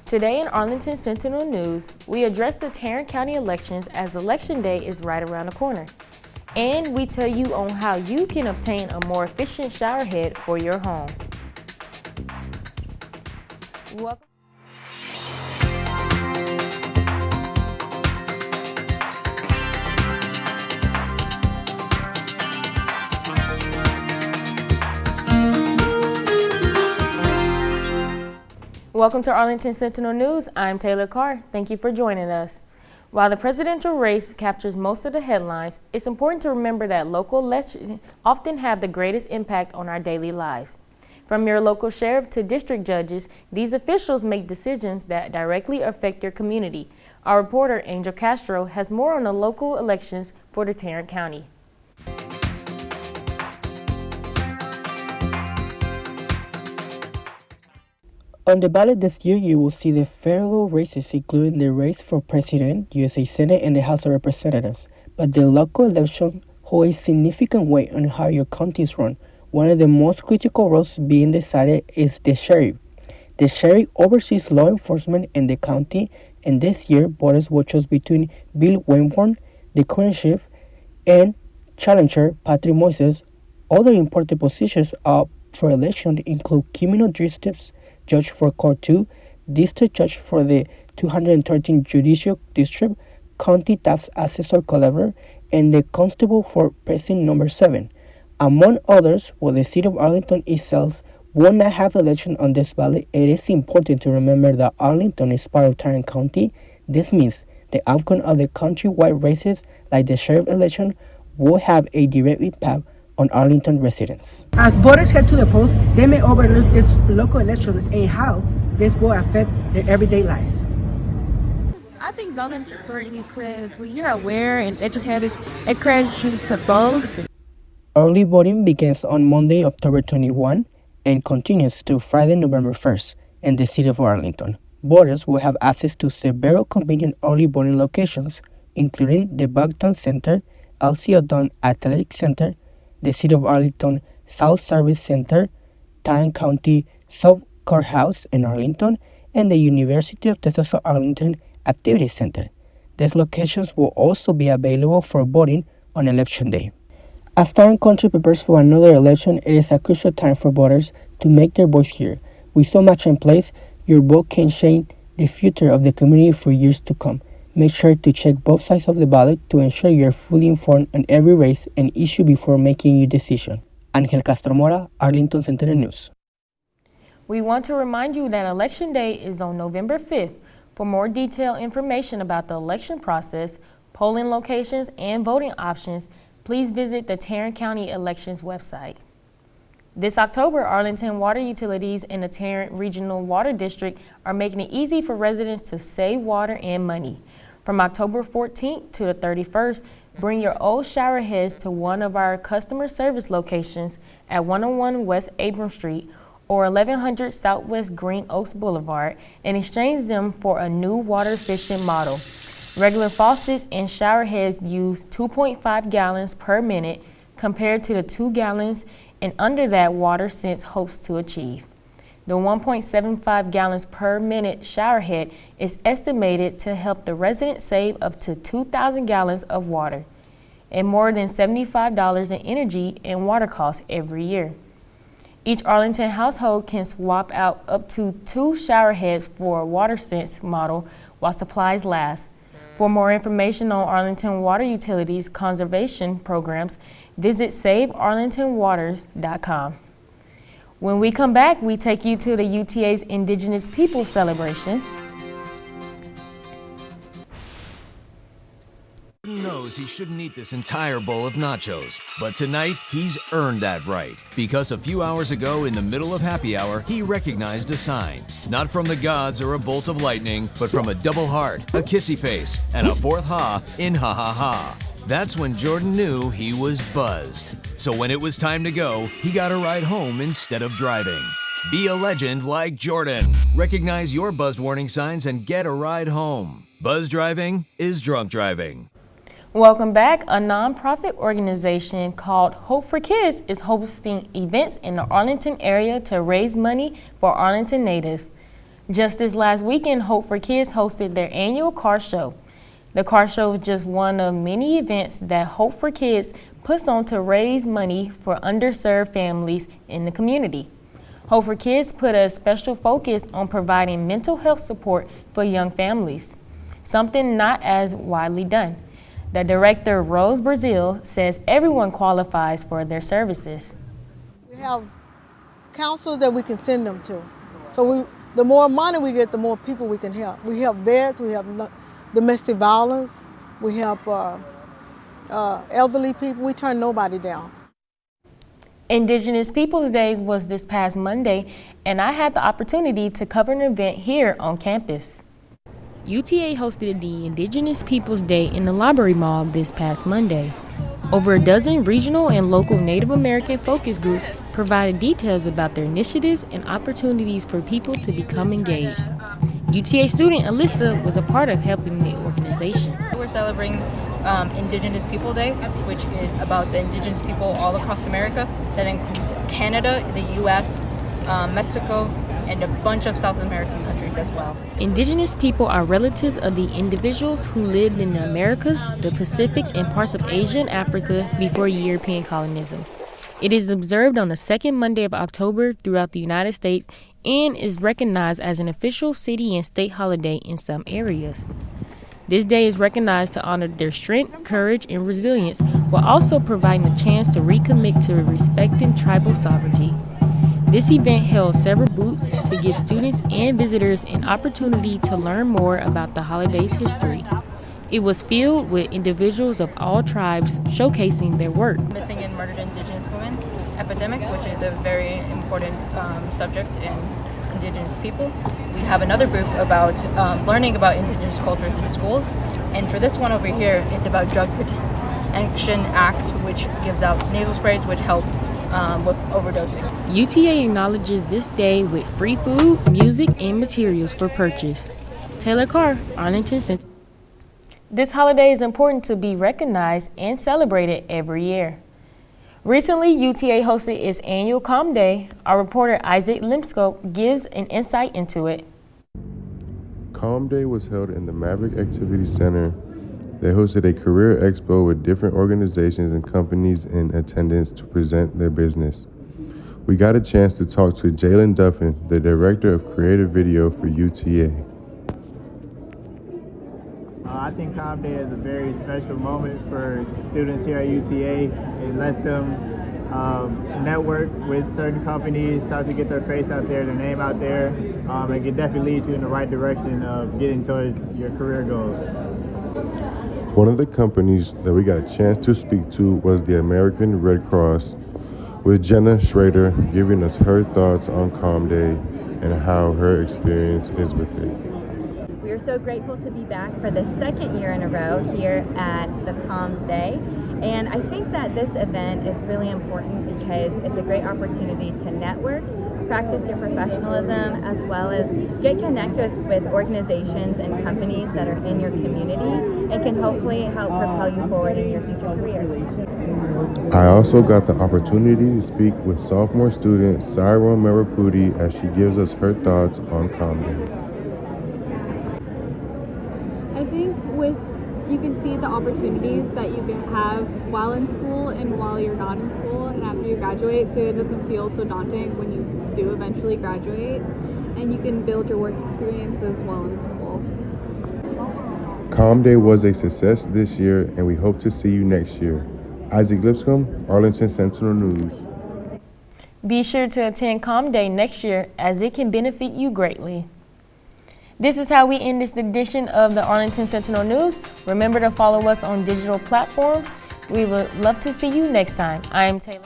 Today in Arlington Sentinel News, we address the Tarrant County elections as Election Day is right around the corner. And we tell you on how you can obtain a more efficient shower head for your home. Welcome. Welcome to Arlington Sentinel News. I'm Taylor Carr. Thank you for joining us. While the presidential race captures most of the headlines, it's important to remember that local elections often have the greatest impact on our daily lives. From your local sheriff to district judges, these officials make decisions that directly affect your community. Our reporter, Angel Castro, has more on the local elections for the Tarrant County. On the ballot this year, you will see the federal races, including the race for President, USA Senate, and the House of Representatives. But the local election holds a significant weight on how your county is run. One of the most critical roles being decided is the sheriff. The sheriff oversees law enforcement in the county, and this year, voters will choose between Bill Wayborn, the current sheriff, and challenger Patrick Moises. Other important positions up for election include criminal justice judge for Court 2, district judge for the 213 Judicial District, county tax assessor collector, and the constable for precinct number 7. Among others, while the city of Arlington itself will not have election on this ballot, it is important to remember that Arlington is part of Tarrant County. This means the outcome of the county-wide races, like the sheriff election, will have a direct impact on Arlington residents. As voters head to the polls, they may overlook this local election and how this will affect their everyday lives. I think voting is important because when you're aware and educated, it encourages you to vote. Early voting begins on Monday, October 21, and continues to Friday, November 1st, in the city of Arlington. Voters will have access to several convenient early voting locations, including the Bucktown Center, Elsie O'Donnell Athletic Center, the City of Arlington South Service Center, Tarrant County South Courthouse in Arlington, and the University of Texas at Arlington Activity Center. These locations will also be available for voting on Election Day. As Tarrant County prepares for another election, it is a crucial time for voters to make their voice heard. With so much in place, your vote can change the future of the community for years to come. Make sure to check both sides of the ballot to ensure you're fully informed on every race and issue before making your decision. Angel Castro Mora, Arlington Sentinel News. We want to remind you that Election Day is on November 5th. For more detailed information about the election process, polling locations, and voting options, please visit the Tarrant County Elections website. This October, Arlington Water Utilities and the Tarrant Regional Water District are making it easy for residents to save water and money. From October 14th to the 31st, bring your old shower heads to one of our customer service locations at 101 West Abram Street or 1100 Southwest Green Oaks Boulevard and exchange them for a new water-efficient model. Regular faucets and shower heads use 2.5 gallons per minute compared to the 2 gallons and under that WaterSense hopes to achieve. The 1.75 gallons per minute shower head is estimated to help the resident save up to 2,000 gallons of water and more than $75 in energy and water costs every year. Each Arlington household can swap out up to 2 shower heads for a WaterSense model while supplies last. For more information on Arlington Water Utilities conservation programs, visit savearlingtonwaters.com. When we come back, we take you to the UTA's Indigenous Peoples Celebration. Knows he shouldn't eat this entire bowl of nachos, but tonight he's earned that right because a few hours ago in the middle of happy hour he recognized a sign, not from the gods or a bolt of lightning, but from a double heart, a kissy face, and a fourth ha in ha ha ha. That's when Jordan knew he was buzzed. So when it was time to go, he got a ride home instead of driving. Be a legend like Jordan. Recognize your buzzed warning signs and get a ride home. Buzz driving is drunk driving. Welcome back. A nonprofit organization called Hope for Kids is hosting events in the Arlington area to raise money for Arlington natives. Just this last weekend, Hope for Kids hosted their annual car show. The car show is just one of many events that Hope for Kids puts on to raise money for underserved families in the community. Hope for Kids put a special focus on providing mental health support for young families, something not as widely done. The director, Rose Brazil, says everyone qualifies for their services. We have counselors that we can send them to. So the more money we get, the more people we can help. We help vets, we help domestic violence, we help elderly people. We turn nobody down. Indigenous Peoples Day was this past Monday, and I had the opportunity to cover an event here on campus. UTA hosted the Indigenous Peoples Day in the Library Mall this past Monday. Over a dozen regional and local Native American focus groups provided details about their initiatives and opportunities for people to become engaged. UTA student Alyssa was a part of helping the organization. We're celebrating Indigenous People Day, which is about the indigenous people all across America. That includes Canada, the U.S., Mexico, and a bunch of South American countries as well. Indigenous people are relatives of the individuals who lived in the Americas, the Pacific, and parts of Asia and Africa before European colonialism. It is observed on the second Monday of October throughout the United States and is recognized as an official city and state holiday in some areas. This day is recognized to honor their strength, courage, and resilience, while also providing a chance to recommit to respecting tribal sovereignty. This event held several booths to give students and visitors an opportunity to learn more about the holiday's history. It was filled with individuals of all tribes showcasing their work. Missing and murdered Indigenous women epidemic, which is a very important subject in Indigenous people. We have another booth about learning about Indigenous cultures in schools. And for this one over here, it's about Drug Prevention Act, which gives out nasal sprays which help with overdosing. UTA acknowledges this day with free food, music, and materials for purchase. Taylor Carr, Arlington Sentinel. This holiday is important to be recognized and celebrated every year. Recently, UTA hosted its annual Calm Day. Our reporter Isaac Limscope gives an insight into it. Calm Day was held in the Maverick Activity Center. They hosted a career expo with different organizations and companies in attendance to present their business. We got a chance to talk to Jalen Duffin, the director of creative video for UTA. I think Calm Day is a very special moment for students here at UTA. It lets them network with certain companies, start to get their face out there, their name out there, and it can definitely lead you in the right direction of getting towards your career goals. One of the companies that we got a chance to speak to was the American Red Cross, with Jenna Schrader giving us her thoughts on Calm Day and how her experience is with it. We are so grateful to be back for the second year in a row here at the Calms Day. And I think that this event is really important because it's a great opportunity to network, practice your professionalism, as well as get connected with organizations and companies that are in your community and can hopefully help propel you forward in your future career. I also got the opportunity to speak with sophomore student Cyril Marapudi as she gives us her thoughts on Calm Day. I think you can see the opportunities that you can have while in school and while you're not in school and after you graduate, so it doesn't feel so daunting when you do eventually graduate, and you can build your work experience as well in school. Calm Day was a success this year, and we hope to see you next year. Isaac Lipscomb, Arlington Sentinel News. Be sure to attend Calm Day next year as it can benefit you greatly. This is how we end this edition of the Arlington Sentinel News. Remember to follow us on digital platforms. We would love to see you next time. I am Taylor.